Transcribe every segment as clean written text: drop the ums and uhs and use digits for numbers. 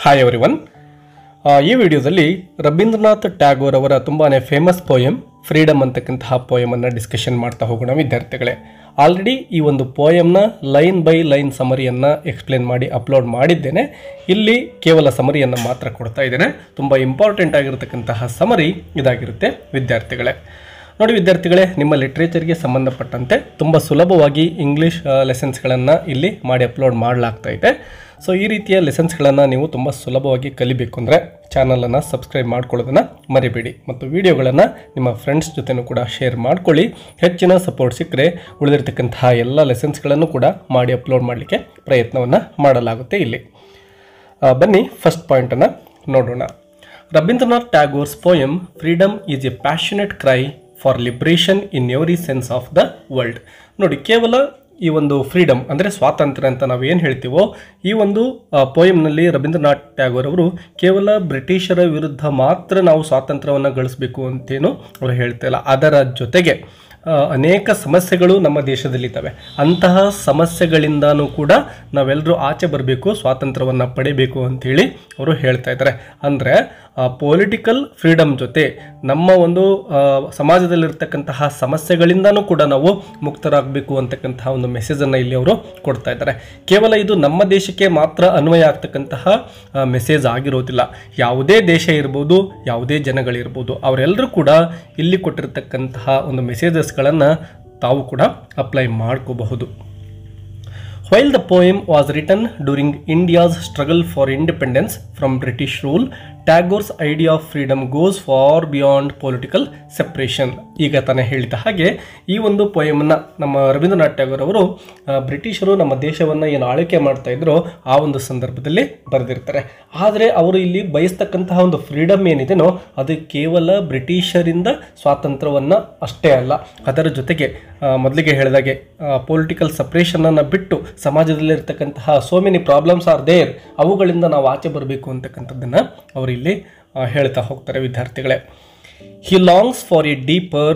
Hi everyone. ಈ ವಿಡಿಯೋದಲ್ಲಿ ರವೀಂದ್ರನಾಥ್ ಟ್ಯಾಗೋರ್ ಅವರ ತುಂಬಾ ಫೇಮಸ್ ಪೋಯಮ್ ಫ್ರೀಡಮ್ ಅಂತಕ್ಕಂತಹ ಪೋಯಮನ್ನು ಡಿಸ್ಕಷನ್ ಮಾಡ್ತಾ ಹೋಗೋಣ ವಿದ್ಯಾರ್ಥಿಗಳೇ. ಆಲ್ರೆಡಿ ಈ ಒಂದು ಪೋಯಮ್ನ ಲೈನ್ ಬೈ ಲೈನ್ ಸಮರಿಯನ್ನು ಎಕ್ಸ್ಪ್ಲೇನ್ ಮಾಡಿ ಅಪ್ಲೋಡ್ ಮಾಡಿದ್ದೇನೆ. ಇಲ್ಲಿ ಕೇವಲ ಸಮರಿಯನ್ನು ಮಾತ್ರ ಕೊಡ್ತಾ ಇದ್ದೇನೆ. ತುಂಬ ಇಂಪಾರ್ಟೆಂಟ್ ಆಗಿರತಕ್ಕಂತಹ ಸಮರಿ ಇದಾಗಿರುತ್ತೆ ವಿದ್ಯಾರ್ಥಿಗಳೇ. ನೋಡಿ ವಿದ್ಯಾರ್ಥಿಗಳೇ, ನಿಮ್ಮ ಲಿಟ್ರೇಚರ್ಗೆ ಸಂಬಂಧಪಟ್ಟಂತೆ ತುಂಬ ಸುಲಭವಾಗಿ ಇಂಗ್ಲೀಷ್ ಲೆಸನ್ಸ್ಗಳನ್ನು ಇಲ್ಲಿ ಮಾಡಿ ಅಪ್ಲೋಡ್ ಮಾಡಲಾಗ್ತಾ ಇದೆ. ಸೊ ಈ ರೀತಿಯ ಲೆಸನ್ಸ್ಗಳನ್ನು ನೀವು ತುಂಬ ಸುಲಭವಾಗಿ ಕಲಿಬೇಕು ಅಂದರೆ ಚಾನಲನ್ನು ಸಬ್ಸ್ಕ್ರೈಬ್ ಮಾಡ್ಕೊಳ್ಳೋದನ್ನು ಮರಿಬೇಡಿ ಮತ್ತು ವಿಡಿಯೋಗಳನ್ನು ನಿಮ್ಮ ಫ್ರೆಂಡ್ಸ್ ಜೊತೆನೂ ಕೂಡ ಶೇರ್ ಮಾಡ್ಕೊಳ್ಳಿ. ಹೆಚ್ಚಿನ ಸಪೋರ್ಟ್ ಸಿಕ್ಕರೆ ಉಳಿದಿರ್ತಕ್ಕಂತಹ ಎಲ್ಲ ಲೆಸನ್ಸ್ಗಳನ್ನು ಕೂಡ ಮಾಡಿ ಅಪ್ಲೋಡ್ ಮಾಡಲಿಕ್ಕೆ ಪ್ರಯತ್ನವನ್ನು ಮಾಡಲಾಗುತ್ತೆ. ಇಲ್ಲಿ ಬನ್ನಿ ಫಸ್ಟ್ ಪಾಯಿಂಟನ್ನು ನೋಡೋಣ. Rabindranath Tagore's poem freedom is a passionate cry for liberation in every sense of the world. ನೋಡಿ, ಕೇವಲ ಈ ಒಂದು ಫ್ರೀಡಮ್ ಅಂದರೆ ಸ್ವಾತಂತ್ರ್ಯ ಅಂತ ನಾವು ಏನು ಹೇಳ್ತೀವೋ, ಈ ಒಂದು ಪೋಯಮ್ನಲ್ಲಿ ರವೀಂದ್ರನಾಥ್ ಟ್ಯಾಗೋರ್ ಅವರು ಕೇವಲ ಬ್ರಿಟಿಷರ ವಿರುದ್ಧ ಮಾತ್ರ ನಾವು ಸ್ವಾತಂತ್ರ್ಯವನ್ನು ಗಳಿಸಬೇಕು ಅಂತೇನು ಅವರು ಹೇಳ್ತಾ ಇಲ್ಲ. ಅದರ ಜೊತೆಗೆ ಅನೇಕ ಸಮಸ್ಯೆಗಳು ನಮ್ಮ ದೇಶದಲ್ಲಿದ್ದಾವೆ. ಅಂತಹ ಸಮಸ್ಯೆಗಳಿಂದನೂ ಕೂಡ ನಾವೆಲ್ಲರೂ ಆಚೆ ಬರಬೇಕು, ಸ್ವಾತಂತ್ರ್ಯವನ್ನು ಪಡಿಬೇಕು ಅಂಥೇಳಿ ಅವರು ಹೇಳ್ತಾ ಇದ್ದಾರೆ. ಅಂದರೆ ಪೊಲಿಟಿಕಲ್ ಫ್ರೀಡಮ್ ಜೊತೆ ನಮ್ಮ ಒಂದು ಸಮಾಜದಲ್ಲಿರ್ತಕ್ಕಂತಹ ಸಮಸ್ಯೆಗಳಿಂದನೂ ಕೂಡ ನಾವು ಮುಕ್ತರಾಗಬೇಕು ಅಂತಕ್ಕಂತಹ ಒಂದು ಮೆಸೇಜನ್ನು ಇಲ್ಲಿ ಅವರು ಕೊಡ್ತಾ ಇದ್ದಾರೆ. ಕೇವಲ ಇದು ನಮ್ಮ ದೇಶಕ್ಕೆ ಮಾತ್ರ ಅನ್ವಯ ಆಗ್ತಕ್ಕಂತಹ ಮೆಸೇಜ್ ಆಗಿರೋದಿಲ್ಲ. ಯಾವುದೇ ದೇಶ ಇರ್ಬೋದು, ಯಾವುದೇ ಜನಗಳಿರ್ಬೋದು, ಅವರೆಲ್ಲರೂ ಕೂಡ ಇಲ್ಲಿ ಕೊಟ್ಟಿರ್ತಕ್ಕಂತಹ ಒಂದು ಮೆಸೇಜಸ್ಗಳನ್ನು ತಾವು ಕೂಡ ಅಪ್ಲೈ ಮಾಡ್ಕೋಬಹುದು. While the poem was written during India's struggle for independence from British rule, Tagore's idea of freedom goes far beyond political separation. ಈಗ ತಾನೇ ಹೇಳಿದ ಹಾಗೆ ಈ ಒಂದು ಪೋಯಮನ್ನು ನಮ್ಮ ರವೀಂದ್ರನಾಥ್ ಟ್ಯಾಗೋರ್ ಅವರು ಬ್ರಿಟಿಷರು ನಮ್ಮ ದೇಶವನ್ನು ಏನು ಆಳ್ವಿಕೆ ಮಾಡ್ತಾ ಇದ್ರೋ ಆ ಒಂದು ಸಂದರ್ಭದಲ್ಲಿ ಬರೆದಿರ್ತಾರೆ. ಆದರೆ ಅವರು ಇಲ್ಲಿ ಬಯಸ್ತಕ್ಕಂತಹ ಒಂದು ಫ್ರೀಡಮ್ ಏನಿದೆನೋ ಅದು ಕೇವಲ ಬ್ರಿಟಿಷರಿಂದ ಸ್ವಾತಂತ್ರ್ಯವನ್ನು ಅಷ್ಟೇ ಅಲ್ಲ, ಅದರ ಜೊತೆಗೆ ಮೊದಲಿಗೆ ಹೇಳಿದಾಗೆ ಪೊಲಿಟಿಕಲ್ ಸಪ್ರೇಷನನ್ನು ಬಿಟ್ಟು ಸಮಾಜದಲ್ಲಿರ್ತಕ್ಕಂತಹ so many problems are there, ಅವುಗಳಿಂದ ನಾವು ಆಚೆ ಬರಬೇಕು ಅಂತಕ್ಕಂಥದ್ದನ್ನು ಅವರು ಇಲ್ಲಿ ಹೇಳ್ತಾ ಹೋಗ್ತಾರೆ ವಿದ್ಯಾರ್ಥಿಗಳೇ. He longs for a deeper,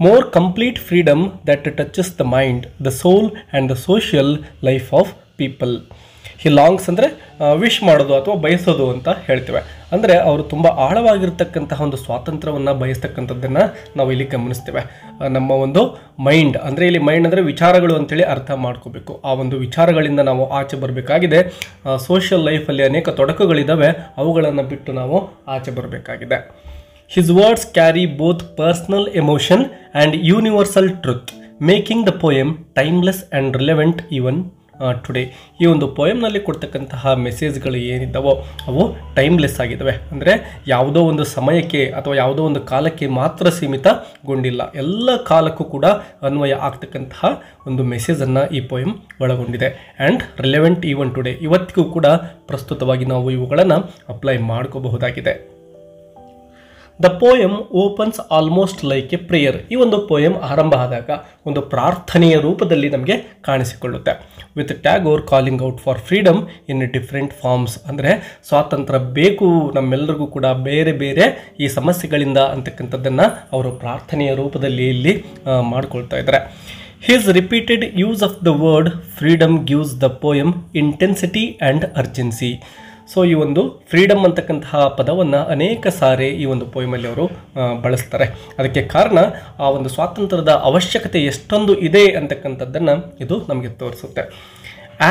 more complete freedom that touches the mind, the soul and the social life of people. He longs ಅಂದರೆ ವಿಶ್ ಮಾಡೋದು ಅಥವಾ ಬಯಸೋದು ಅಂತ ಹೇಳ್ತೇವೆ. ಅಂದರೆ ಅವರು ತುಂಬ ಆಳವಾಗಿರ್ತಕ್ಕಂತಹ ಒಂದು ಸ್ವಾತಂತ್ರ್ಯವನ್ನು ಬಯಸ್ತಕ್ಕಂಥದ್ದನ್ನು ನಾವು ಇಲ್ಲಿ ಗಮನಿಸ್ತೇವೆ. ನಮ್ಮ ಒಂದು ಮೈಂಡ್ ಅಂದರೆ ಇಲ್ಲಿ ಮೈಂಡ್ ಅಂದರೆ ವಿಚಾರಗಳು ಅಂತೇಳಿ ಅರ್ಥ ಮಾಡ್ಕೋಬೇಕು. ಆ ಒಂದು ವಿಚಾರಗಳಿಂದ ನಾವು ಆಚೆ ಬರಬೇಕಾಗಿದೆ. ಸೋಷಿಯಲ್ ಲೈಫಲ್ಲಿ ಅನೇಕ ತೊಡಕುಗಳಿದ್ದಾವೆ, ಅವುಗಳನ್ನು ಬಿಟ್ಟು ನಾವು ಆಚೆ ಬರಬೇಕಾಗಿದೆ. His words carry both personal emotion and universal truth, making the poem timeless and relevant even today. ಈ ಒಂದು ಪೋಯಮ್ನಲ್ಲಿ ಕೊಡ್ತಕ್ಕಂತಹ ಮೆಸೇಜ್ಗಳು ಏನಿದ್ದಾವೋ ಅವು ಟೈಮ್ಲೆಸ್ ಆಗಿದ್ದಾವೆ. ಅಂದರೆ ಯಾವುದೋ ಒಂದು ಸಮಯಕ್ಕೆ ಅಥವಾ ಯಾವುದೋ ಒಂದು ಕಾಲಕ್ಕೆ ಮಾತ್ರ ಸೀಮಿತಗೊಂಡಿಲ್ಲ, ಎಲ್ಲ ಕಾಲಕ್ಕೂ ಕೂಡ ಅನ್ವಯ ಆಗ್ತಕ್ಕಂತಹ ಒಂದು ಮೆಸೇಜನ್ನು ಈ ಪೋಯಮ್ ಒಳಗೊಂಡಿದೆ. ಆ್ಯಂಡ್ ರಿಲೆವೆಂಟ್ ಈವನ್ ಟುಡೇ, ಇವತ್ತಿಗೂ ಕೂಡ ಪ್ರಸ್ತುತವಾಗಿ ನಾವು ಇವುಗಳನ್ನು ಅಪ್ಲೈ ಮಾಡ್ಕೋಬಹುದಾಗಿದೆ. The poem opens almost like a prayer. ಈ ಒಂದು ಪೋಯಮ್ ಆರಂಭ ಆದಾಗ ಒಂದು ಪ್ರಾರ್ಥನೆಯ ರೂಪದಲ್ಲಿ ನಮಗೆ ಕಾಣಿಸಿಕೊಳ್ಳುತ್ತೆ. With Tagore calling out for freedom in different forms. ಅಂದರೆ ಸ್ವಾತಂತ್ರ್ಯ ಬೇಕು ನಮ್ಮೆಲ್ಲರಿಗೂ ಕೂಡ ಬೇರೆ ಬೇರೆ ಈ ಸಮಸ್ಯೆಗಳಿಂದ ಅಂತಕ್ಕಂಥದ್ದನ್ನು ಅವರು ಪ್ರಾರ್ಥನೆಯ ರೂಪದಲ್ಲಿ ಇಲ್ಲಿ ಮಾಡ್ಕೊಳ್ತಾ ಇದ್ದಾರೆ. His repeated use of the word freedom gives the poem intensity and urgency. So ಈ ಒಂದು ಫ್ರೀಡಮ್ ಅಂತಕ್ಕಂತಹ ಪದವನ್ನು ಅನೇಕ ಸಾರಿ ಈ ಒಂದು ಪೋಯಮಲ್ಲಿ ಅವರು ಬಳಸ್ತಾರೆ. ಅದಕ್ಕೆ ಕಾರಣ ಆ ಒಂದು ಸ್ವಾತಂತ್ರ್ಯದ ಅವಶ್ಯಕತೆ ಎಷ್ಟೊಂದು ಇದೆ ಅಂತಕ್ಕಂಥದ್ದನ್ನು ಇದು ನಮಗೆ ತೋರಿಸುತ್ತೆ.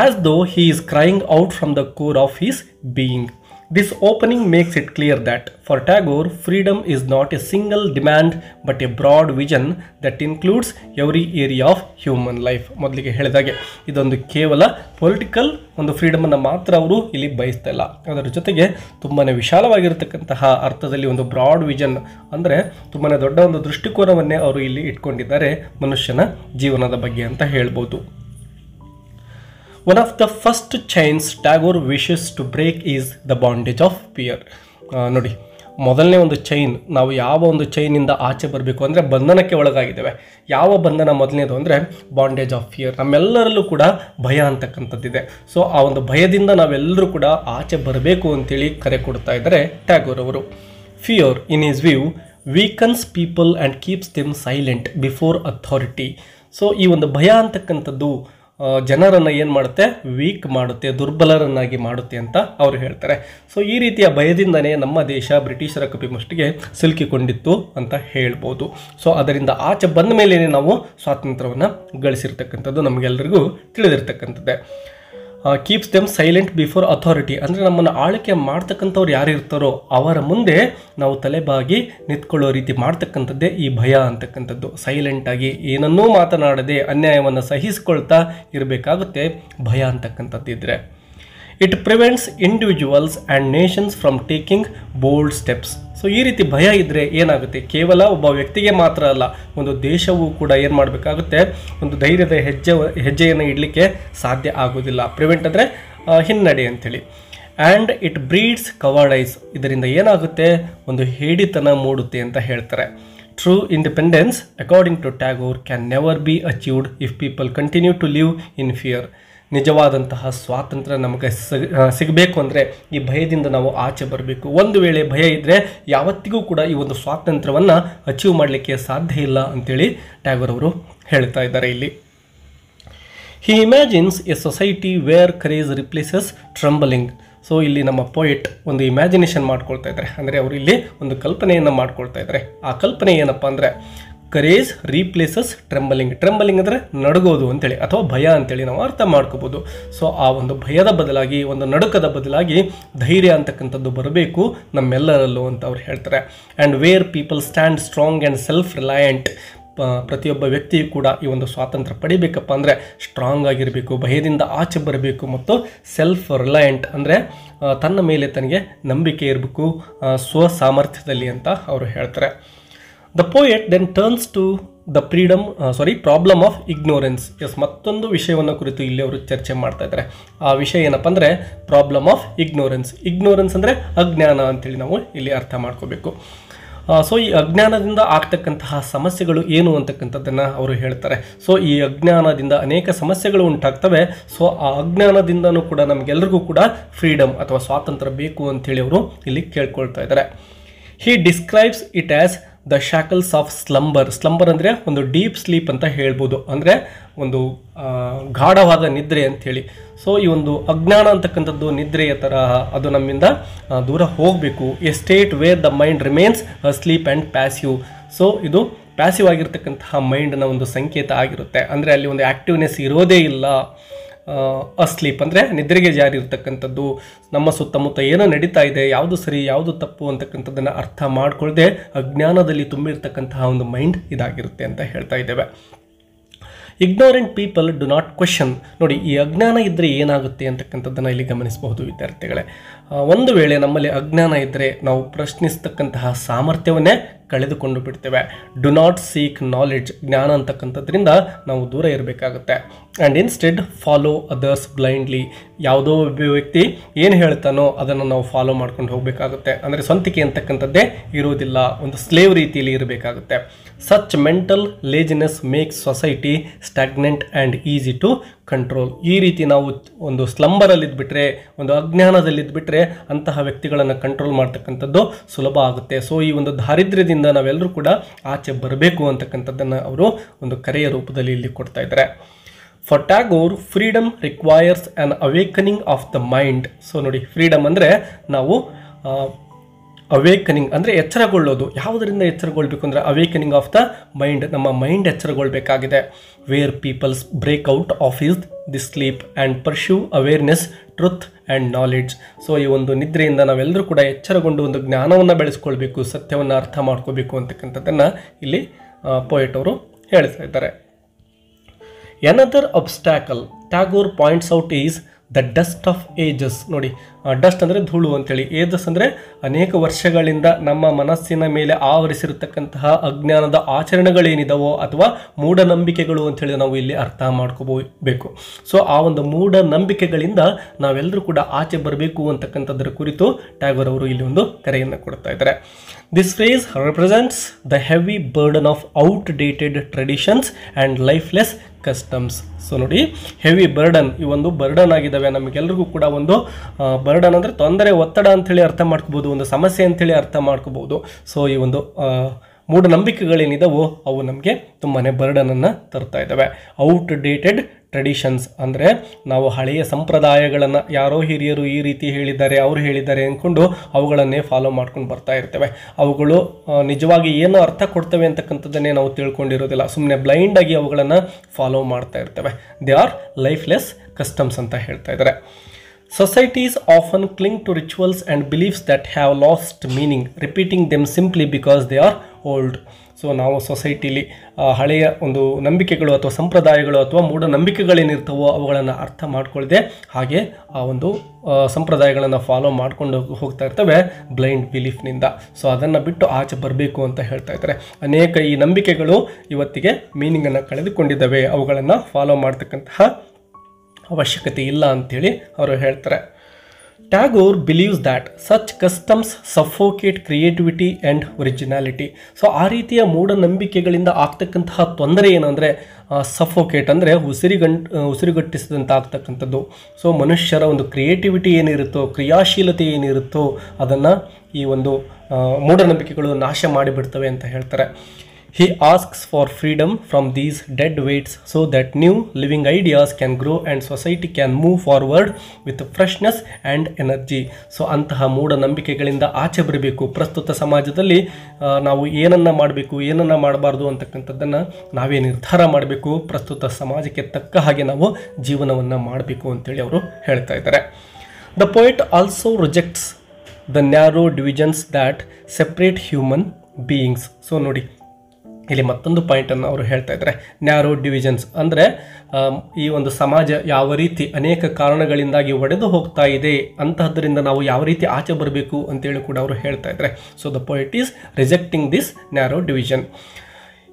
ಆಸ್ ದೋ he is crying out from the core of his being. This opening makes it clear that for Tagore, freedom is not a single demand but a broad vision that includes every area of human life. ಮೊದಲಿಗೆ ಹೇಳಿದಾಗೆ ಇದೊಂದು ಕೇವಲ political ಒಂದು ಫ್ರೀಡಮನ್ನು ಮಾತ್ರ ಅವರು ಇಲ್ಲಿ ಬಯಸ್ತಾ ಇಲ್ಲ, ಅದರ ಜೊತೆಗೆ ತುಂಬಾ ವಿಶಾಲವಾಗಿರತಕ್ಕಂತಹ ಅರ್ಥದಲ್ಲಿ ಒಂದು ಬ್ರಾಡ್ ವಿಷನ್ ಅಂದರೆ ತುಂಬಾ ದೊಡ್ಡ ಒಂದು ದೃಷ್ಟಿಕೋನವನ್ನೇ ಅವರು ಇಲ್ಲಿ ಇಟ್ಕೊಂಡಿದ್ದಾರೆ ಮನುಷ್ಯನ ಜೀವನದ ಬಗ್ಗೆ ಅಂತ ಹೇಳ್ಬೋದು. One of the first chains Tagore wishes to break is the bondage of fear. ನೋಡಿ, ಮೊದಲನೇ ಒಂದು ಚೈನ್, ನಾವು ಯಾವ ಒಂದು ಚೈನಿಂದ ಆಚೆ ಬರಬೇಕು ಅಂದರೆ ಬಂಧನಕ್ಕೆ ಒಳಗಾಗಿದ್ದೇವೆ. ಯಾವ ಬಂಧನ ಮೊದಲನೇದು ಅಂದರೆ ಬಾಂಡೇಜ್ ಆಫ್ ಫಿಯರ್. ನಮ್ಮೆಲ್ಲರಲ್ಲೂ ಕೂಡ ಭಯ ಅಂತಕ್ಕಂಥದ್ದಿದೆ. ಸೊ ಆ ಒಂದು ಭಯದಿಂದ ನಾವೆಲ್ಲರೂ ಕೂಡ ಆಚೆ ಬರಬೇಕು ಅಂತೇಳಿ ಕರೆ ಕೊಡ್ತಾ ಇದ್ದಾರೆ ಟ್ಯಾಗೋರ್ ಅವರು. Fear in his view weakens people and keeps them silent before authority. So ಈ ಒಂದು ಭಯ ಅಂತಕ್ಕಂಥದ್ದು ಜನರನ್ನು ಏನು ಮಾಡುತ್ತೆ, ವೀಕ್ ಮಾಡುತ್ತೆ, ದುರ್ಬಲರನ್ನಾಗಿ ಮಾಡುತ್ತೆ ಅಂತ ಅವರು ಹೇಳ್ತಾರೆ. ಸೊ ಈ ರೀತಿಯ ಭಯದಿಂದನೇ ನಮ್ಮ ದೇಶ ಬ್ರಿಟಿಷರ ಕಪಿಮುಷ್ಟಿಗೆ ಸಿಲುಕಿಕೊಂಡಿತ್ತು ಅಂತ ಹೇಳ್ಬೋದು. ಸೊ ಅದರಿಂದ ಆಚೆ ಬಂದ ಮೇಲೆ ನಾವು ಸ್ವಾತಂತ್ರ್ಯವನ್ನು ಗಳಿಸಿರ್ತಕ್ಕಂಥದ್ದು ನಮಗೆಲ್ಲರಿಗೂ ತಿಳಿದಿರ್ತಕ್ಕಂಥದ್ದೇ. Keeps them silent before authority, ಅಂದರೆ ನಮ್ಮನ್ನು ಆಳ್ವಿಕೆ ಮಾಡ್ತಕ್ಕಂಥವ್ರು ಯಾರು ಇರ್ತಾರೋ ಅವರ ಮುಂದೆ ನಾವು ತಲೆಬಾಗಿ ನಿಂತ್ಕೊಳ್ಳೋ ರೀತಿ ಮಾಡ್ತಕ್ಕಂಥದ್ದೇ ಈ ಭಯ ಅಂತಕ್ಕಂಥದ್ದು. ಸೈಲೆಂಟಾಗಿ ಏನನ್ನೂ ಮಾತನಾಡದೆ ಅನ್ಯಾಯವನ್ನು ಸಹಿಸಿಕೊಳ್ತಾ ಇರಬೇಕಾಗುತ್ತೆ ಭಯ ಅಂತಕ್ಕಂಥದ್ದಿದ್ರೆ. It prevents individuals and nations from taking bold steps. So ಈ ರೀತಿ ಭಯ ಇದ್ದರೆ ಏನಾಗುತ್ತೆ, ಕೇವಲ ಒಬ್ಬ ವ್ಯಕ್ತಿಗೆ ಮಾತ್ರ ಅಲ್ಲ, ಒಂದು ದೇಶವೂ ಕೂಡ ಏನು ಮಾಡಬೇಕಾಗುತ್ತೆ, ಒಂದು ಧೈರ್ಯದ ಹೆಜ್ಜೆಯನ್ನು ಇಡಲಿಕ್ಕೆ ಸಾಧ್ಯ ಆಗೋದಿಲ್ಲ. ಪ್ರಿವೆಂಟ್ ಅಂದರೆ ಹಿನ್ನಡೆ ಅಂಥೇಳಿ. ಆ್ಯಂಡ್ ಇಟ್ ಬ್ರೀಡ್ಸ್ ಕವರ್ಡೈಸ್, ಇದರಿಂದ ಏನಾಗುತ್ತೆ, ಒಂದು ಹೇಡಿತನ ಮೂಡುತ್ತೆ ಅಂತ ಹೇಳ್ತಾರೆ. True independence according to Tagore can never be achieved if people continue to live in fear. ನಿಜವಾದಂತಹ ಸ್ವಾತಂತ್ರ್ಯ ನಮಗೆ ಸಿಗಬೇಕು ಅಂದರೆ ಈ ಭಯದಿಂದ ನಾವು ಆಚೆ ಬರಬೇಕು. ಒಂದು ವೇಳೆ ಭಯ ಇದ್ದರೆ ಯಾವತ್ತಿಗೂ ಕೂಡ ಈ ಒಂದು ಸ್ವಾತಂತ್ರ್ಯವನ್ನು ಅಚೀವ್ ಮಾಡಲಿಕ್ಕೆ ಸಾಧ್ಯ ಇಲ್ಲ ಅಂತೇಳಿ ಟ್ಯಾಗೋರ್ ಅವರು ಹೇಳ್ತಾ ಇದ್ದಾರೆ ಇಲ್ಲಿ. He imagines a society where courage replaces trembling. So ಇಲ್ಲಿ ನಮ್ಮ ಪೋಯೆಟ್ ಒಂದು ಇಮ್ಯಾಜಿನೇಷನ್ ಮಾಡ್ಕೊಳ್ತಾ ಇದ್ದಾರೆ, ಅಂದರೆ ಅವರು ಇಲ್ಲಿ ಒಂದು ಕಲ್ಪನೆಯನ್ನು ಮಾಡ್ಕೊಳ್ತಾ ಇದ್ದಾರೆ. ಆ ಕಲ್ಪನೆ ಏನಪ್ಪ ಅಂದರೆ ಕರೇಜ್ ರೀಪ್ಲೇಸಸ್ ಟ್ರೆಂಬಲಿಂಗ್. ಟ್ರೆಂಬಲಿಂಗ್ ಅಂದರೆ ನಡುಗೋದು ಅಂತೇಳಿ ಅಥವಾ ಭಯ ಅಂತೇಳಿ ನಾವು ಅರ್ಥ ಮಾಡ್ಕೋಬೋದು. ಸೊ ಆ ಒಂದು ಭಯದ ಬದಲಾಗಿ, ಒಂದು ನಡುಕದ ಬದಲಾಗಿ ಧೈರ್ಯ ಅಂತಕ್ಕಂಥದ್ದು ಬರಬೇಕು ನಮ್ಮೆಲ್ಲರಲ್ಲೂ ಅಂತ ಅವ್ರು ಹೇಳ್ತಾರೆ. And where people stand strong and self ರಿಲಯಂಟ್. ಪ್ರತಿಯೊಬ್ಬ ವ್ಯಕ್ತಿಯು ಕೂಡ ಈ ಒಂದು ಸ್ವಾತಂತ್ರ್ಯ ಪಡಿಬೇಕಪ್ಪ ಅಂದರೆ ಸ್ಟ್ರಾಂಗ್ ಆಗಿರಬೇಕು, ಭಯದಿಂದ ಆಚೆ ಬರಬೇಕು, ಮತ್ತು ಸೆಲ್ಫ್ ರಿಲಯಂಟ್ ಅಂದರೆ ತನ್ನ ಮೇಲೆ ತನಗೆ ನಂಬಿಕೆ ಇರಬೇಕು, ಸ್ವಸಾಮರ್ಥ್ಯದಲ್ಲಿ ಅಂತ ಅವರು ಹೇಳ್ತಾರೆ. The poet then turns to the problem of ignorance. Yes, ಮತ್ತೊಂದು ವಿಷಯವನ್ನು ಕುರಿತು ಇಲ್ಲಿ ಅವರು ಚರ್ಚೆ ಮಾಡ್ತಾ ಇದ್ದಾರೆ. ಆ ವಿಷಯ ಏನಪ್ಪ ಅಂದರೆ ಪ್ರಾಬ್ಲಮ್ ಆಫ್ ಇಗ್ನೋರೆನ್ಸ್. ಇಗ್ನೋರೆನ್ಸ್ ಅಂದರೆ ಅಜ್ಞಾನ ಅಂತೇಳಿ ನಾವು ಇಲ್ಲಿ ಅರ್ಥ ಮಾಡ್ಕೋಬೇಕು. ಸೊ ಈ ಅಜ್ಞಾನದಿಂದ ಆಗ್ತಕ್ಕಂತಹ ಸಮಸ್ಯೆಗಳು ಏನು ಅಂತಕ್ಕಂಥದ್ದನ್ನು ಅವರು ಹೇಳ್ತಾರೆ. ಸೊ ಈ ಅಜ್ಞಾನದಿಂದ ಅನೇಕ ಸಮಸ್ಯೆಗಳು ಉಂಟಾಗ್ತವೆ. ಸೊ ಆ ಅಜ್ಞಾನದಿಂದನೂ ಕೂಡ ನಮಗೆಲ್ಲರಿಗೂ ಕೂಡ ಫ್ರೀಡಮ್ ಅಥವಾ ಸ್ವಾತಂತ್ರ್ಯ ಬೇಕು ಅಂಥೇಳಿ ಅವರು ಇಲ್ಲಿ ಕೇಳ್ಕೊಳ್ತಾ ಇದ್ದಾರೆ. He describes it as the shackles of slumber. Slumber ಅಂದರೆ ಒಂದು ಡೀಪ್ ಸ್ಲೀಪ್ ಅಂತ ಹೇಳ್ಬೋದು, ಅಂದರೆ ಒಂದು ಗಾಢವಾದ ನಿದ್ರೆ ಅಂಥೇಳಿ. ಸೊ ಈ ಒಂದು ಅಜ್ಞಾನ ಅಂತಕ್ಕಂಥದ್ದು ನಿದ್ರೆಯ ತರಹ, ಅದು ನಮ್ಮಿಂದ ದೂರ ಹೋಗಬೇಕು. A state where the mind remains sleep and passive. So ಇದು ಪ್ಯಾಸಿವ್ ಆಗಿರ್ತಕ್ಕಂತಹ ಮೈಂಡ್ನ ಒಂದು ಸಂಕೇತ ಆಗಿರುತ್ತೆ, ಅಂದರೆ ಅಲ್ಲಿ ಒಂದು ಆ್ಯಕ್ಟಿವ್ನೆಸ್ ಇರೋದೇ ಇಲ್ಲ. ಅಸ್ಲೀಪ್ ಅಂದರೆ ನಿದ್ರೆಗೆ ಜಾರಿ ಇರ್ತಕ್ಕಂಥದ್ದು. ನಮ್ಮ ಸುತ್ತಮುತ್ತ ಏನೋ ನಡೀತಾ ಇದೆ, ಯಾವುದು ಸರಿ ಯಾವುದು ತಪ್ಪು ಅಂತಕ್ಕಂಥದ್ದನ್ನು ಅರ್ಥ ಮಾಡ್ಕೊಳ್ಳದೆ ಅಜ್ಞಾನದಲ್ಲಿ ತುಂಬಿರ್ತಕ್ಕಂತಹ ಒಂದು ಮೈಂಡ್ ಇದಾಗಿರುತ್ತೆ ಅಂತ ಹೇಳ್ತಾ ಇದ್ದೇವೆ. Ignorant people do not question. ನೋಡಿ, ಈ ಅಜ್ಞಾನ ಇದ್ದರೆ ಏನಾಗುತ್ತೆ ಅಂತಕ್ಕಂಥದ್ದನ್ನು ಇಲ್ಲಿ ಗಮನಿಸಬಹುದು ವಿದ್ಯಾರ್ಥಿಗಳೇ. ಒಂದು ವೇಳೆ ನಮ್ಮಲ್ಲಿ ಅಜ್ಞಾನ ಇದ್ದರೆ ನಾವು ಪ್ರಶ್ನಿಸ್ತಕ್ಕಂತಹ ಸಾಮರ್ಥ್ಯವನ್ನೇ ಕಳೆದುಕೊಂಡು ಬಿಡ್ತೇವೆ. Do not seek knowledge. ಜ್ಞಾನ ಅಂತಕ್ಕಂಥದ್ರಿಂದ ನಾವು ದೂರ ಇರಬೇಕಾಗುತ್ತೆ. And instead follow others blindly. ಯಾವುದೋ ಒಬ್ಬ ವ್ಯಕ್ತಿ ಏನು ಹೇಳ್ತಾನೋ ಅದನ್ನು ನಾವು ಫಾಲೋ ಮಾಡ್ಕೊಂಡು ಹೋಗಬೇಕಾಗುತ್ತೆ. ಅಂದರೆ ಸ್ವಂತಿಕೆ ಅಂತಕ್ಕಂಥದ್ದೇ ಇರೋದಿಲ್ಲ, ಒಂದು ಸ್ಲೇವ್ ರೀತಿಯಲ್ಲಿ ಇರಬೇಕಾಗುತ್ತೆ. Such mental laziness makes society stagnant and easy to control. ಈ ರೀತಿ ನಾವು ಒಂದು ಸ್ಲಂಬರಲ್ಲಿದ್ದುಬಿಟ್ರೆ, ಒಂದು ಅಜ್ಞಾನದಲ್ಲಿದ್ದುಬಿಟ್ರೆ ಅಂತಹ ವ್ಯಕ್ತಿಗಳನ್ನು ಕಂಟ್ರೋಲ್ ಮಾಡ್ತಕ್ಕಂಥದ್ದು ಸುಲಭ ಆಗುತ್ತೆ. ಸೊ ಈ ಒಂದು ದಾರಿದ್ರ್ಯದಿಂದ ನಾವೆಲ್ಲರೂ ಕೂಡ ಆಚೆ ಬರಬೇಕು ಅಂತಕ್ಕಂಥದ್ದನ್ನು ಅವರು ಒಂದು ಕರೆಯ ರೂಪದಲ್ಲಿ ಇಲ್ಲಿ ಕೊಡ್ತಾ ಇದ್ದಾರೆ. For Tagore freedom requires an awakening of the mind. So ನೋಡಿ, ಫ್ರೀಡಮ್ ಅಂದರೆ ನಾವು ಅವೇಕನಿಂಗ್ ಅಂದರೆ ಎಚ್ಚರಗೊಳ್ಳೋದು. ಯಾವುದರಿಂದ ಎಚ್ಚರಗೊಳ್ಬೇಕು ಅಂದರೆ ಅವೇಕನಿಂಗ್ ಆಫ್ ದ ಮೈಂಡ್, ನಮ್ಮ ಮೈಂಡ್ ಎಚ್ಚರಗೊಳ್ಬೇಕಾಗಿದೆ. Where peoples break out of the sleep and pursue awareness, truth and knowledge. So ಈ ಒಂದು ನಿದ್ರೆಯಿಂದ ನಾವೆಲ್ಲರೂ ಕೂಡ ಎಚ್ಚರಗೊಂಡು ಒಂದು ಜ್ಞಾನವನ್ನು ಬೆಳೆಸ್ಕೊಳ್ಬೇಕು, ಸತ್ಯವನ್ನು ಅರ್ಥ ಮಾಡ್ಕೋಬೇಕು ಅಂತಕ್ಕಂಥದ್ದನ್ನು ಇಲ್ಲಿ ಪೋಯೆಟ್ ಅವರು ಹೇಳ್ತಾ ಇದ್ದಾರೆ. Another obstacle Tagore points out is the dust of ages. ನೋಡಿ, ಡಸ್ಟ್ ಅಂದರೆ ಧೂಳು ಅಂತೇಳಿ, ಏಜಸ್ ಅಂದರೆ ಅನೇಕ ವರ್ಷಗಳಿಂದ ನಮ್ಮ ಮನಸ್ಸಿನ ಮೇಲೆ ಆವರಿಸಿರತಕ್ಕಂತಹ ಅಜ್ಞಾನದ ಆಚರಣೆಗಳೇನಿದಾವೋ ಅಥವಾ ಮೂಢನಂಬಿಕೆಗಳು ಅಂಥೇಳಿ ನಾವು ಇಲ್ಲಿ ಅರ್ಥ ಮಾಡ್ಕೋಬೇಕು. ಸೊ ಆ ಒಂದು ಮೂಢನಂಬಿಕೆಗಳಿಂದ ನಾವೆಲ್ಲರೂ ಕೂಡ ಆಚೆ ಬರಬೇಕು ಅಂತಕ್ಕಂಥದ್ದರ ಕುರಿತು ಟ್ಯಾಗೋರ್ ಅವರು ಇಲ್ಲಿ ಒಂದು ಕರೆಯನ್ನು ಕೊಡ್ತಾ ಇದ್ದಾರೆ. This phrase represents the heavy burden of outdated traditions and lifeless customs. So ನೋಡಿ, ಹೆವಿ ಬರ್ಡನ್, ಈ ಒಂದು ಬರ್ಡನ್ ಆಗಿದ್ದಾವೆ ನಮಗೆಲ್ರಿಗೂ ಕೂಡ. ಒಂದು ಬರ್ಡನ್ ಅಂದರೆ ತೊಂದರೆ, ಒತ್ತಡ ಅಂಥೇಳಿ ಅರ್ಥ ಮಾಡ್ಕೋಬೋದು, ಒಂದು ಸಮಸ್ಯೆ ಅಂಥೇಳಿ ಅರ್ಥ ಮಾಡ್ಕೋಬೋದು. ಸೊ ಈ ಒಂದು ಮೂಢನಂಬಿಕೆಗಳೇನಿದಾವೋ ಅವು ನಮಗೆ ತುಂಬಾ ಬರ್ಡನನ್ನು ತರ್ತಾ ಇದ್ದಾವೆ. ಔಟ್ಡೇಟೆಡ್ ಟ್ರೆಡಿಷನ್ಸ್ ಅಂದರೆ ನಾವು ಹಳೆಯ ಸಂಪ್ರದಾಯಗಳನ್ನು ಯಾರೋ ಹಿರಿಯರು ಈ ರೀತಿ ಹೇಳಿದ್ದಾರೆ ಅವರು ಹೇಳಿದ್ದಾರೆ ಅಂದ್ಕೊಂಡು ಅವುಗಳನ್ನೇ ಫಾಲೋ ಮಾಡ್ಕೊಂಡು ಬರ್ತಾ ಇರ್ತೇವೆ. ಅವುಗಳು ನಿಜವಾಗಿ ಏನು ಅರ್ಥ ಕೊಡ್ತವೆ ಅಂತಕ್ಕಂಥದ್ದನ್ನೇ ನಾವು ತಿಳ್ಕೊಂಡಿರೋದಿಲ್ಲ, ಸುಮ್ಮನೆ ಬ್ಲೈಂಡಾಗಿ ಅವುಗಳನ್ನು ಫಾಲೋ ಮಾಡ್ತಾ ಇರ್ತೇವೆ. ದೇ ಆರ್ ಲೈಫ್ಲೆಸ್ ಕಸ್ಟಮ್ಸ್ ಅಂತ ಹೇಳ್ತಾ ಇದ್ದಾರೆ. Societies often cling to rituals and beliefs that have lost meaning, repeating them simply because they are old. So ನಾವು ಸೊಸೈಟಿಲಿ ಹಳೆಯ ಒಂದು ನಂಬಿಕೆಗಳು ಅಥವಾ ಸಂಪ್ರದಾಯಗಳು ಅಥವಾ ಮೂಢನಂಬಿಕೆಗಳೇನಿರ್ತವೋ ಅವುಗಳನ್ನು ಅರ್ಥ ಮಾಡ್ಕೊಳ್ಳದೆ ಹಾಗೆ ಆ ಒಂದು ಸಂಪ್ರದಾಯಗಳನ್ನು ಫಾಲೋ ಮಾಡ್ಕೊಂಡು ಹೋಗ್ತಾ ಇರ್ತವೆ ಬ್ಲೈಂಡ್ ಬಿಲೀಫ್ನಿಂದ. ಸೊ ಅದನ್ನು ಬಿಟ್ಟು ಆಚೆ ಬರಬೇಕು ಅಂತ ಹೇಳ್ತಾ ಇದ್ದಾರೆ. ಅನೇಕ ಈ ನಂಬಿಕೆಗಳು ಇವತ್ತಿಗೆ ಮೀನಿಂಗನ್ನು ಕಳೆದುಕೊಂಡಿದ್ದಾವೆ, ಅವುಗಳನ್ನು ಫಾಲೋ ಮಾಡ್ತಕ್ಕಂತಹ ಅವಶ್ಯಕತೆ ಇಲ್ಲ ಅಂಥೇಳಿ ಅವರು ಹೇಳ್ತಾರೆ. Tagore believes that such customs suffocate creativity and originality. So ಆ ರೀತಿಯ ಮೂಢನಂಬಿಕೆಗಳಿಂದ ಆಗ್ತಕ್ಕಂತಹ ತೊಂದರೆ ಏನಂದರೆ ಸಫೋಕೇಟ್ ಅಂದರೆ ಉಸಿರುಗಟ್ಟಿಸಿದಂಥ ಆಗ್ತಕ್ಕಂಥದ್ದು. ಸೊ ಮನುಷ್ಯರ ಒಂದು ಕ್ರಿಯೇಟಿವಿಟಿ ಏನಿರುತ್ತೋ, ಕ್ರಿಯಾಶೀಲತೆ ಏನಿರುತ್ತೋ ಅದನ್ನು ಈ ಒಂದು ಮೂಢನಂಬಿಕೆಗಳು ನಾಶ ಮಾಡಿಬಿಡ್ತವೆ ಅಂತ ಹೇಳ್ತಾರೆ. He asks for freedom from these dead weights so that new living ideas can grow and society can move forward with freshness and energy. So ಅಂತಹ ಮೂಢನಂಬಿಕೆಗಳಿಂದ ಆಚೆ ಬರಬೇಕು. ಪ್ರಸ್ತುತ ಸಮಾಜದಲ್ಲಿ ನಾವು ಏನನ್ನು ಮಾಡಬೇಕು, ಏನನ್ನು ಮಾಡಬಾರ್ದು ಅಂತಕ್ಕಂಥದ್ದನ್ನು ನಾವೇ ನಿರ್ಧಾರ ಮಾಡಬೇಕು. ಪ್ರಸ್ತುತ ಸಮಾಜಕ್ಕೆ ತಕ್ಕ ಹಾಗೆ ನಾವು ಜೀವನವನ್ನು ಮಾಡಬೇಕು ಅಂತೇಳಿ ಅವರು ಹೇಳ್ತಾ ಇದ್ದಾರೆ. The poet also rejects the narrow divisions that separate human beings. So ನೋಡಿ, ಇಲ್ಲಿ ಮತ್ತೊಂದು ಪಾಯಿಂಟನ್ನು ಅವರು ಹೇಳ್ತಾ ಇದ್ದಾರೆ. ನ್ಯಾರೋ ಡಿವಿಷನ್ಸ್ ಅಂದರೆ ಈ ಒಂದು ಸಮಾಜ ಯಾವ ರೀತಿ ಅನೇಕ ಕಾರಣಗಳಿಂದಾಗಿ ಒಡೆದು ಹೋಗ್ತಾ ಇದೆ, ಅಂತಹದ್ದರಿಂದ ನಾವು ಯಾವ ರೀತಿ ಆಚೆ ಬರಬೇಕು ಅಂತೇಳಿ ಕೂಡ ಅವರು ಹೇಳ್ತಾ ಇದ್ದಾರೆ. So the poet is rejecting this narrow division.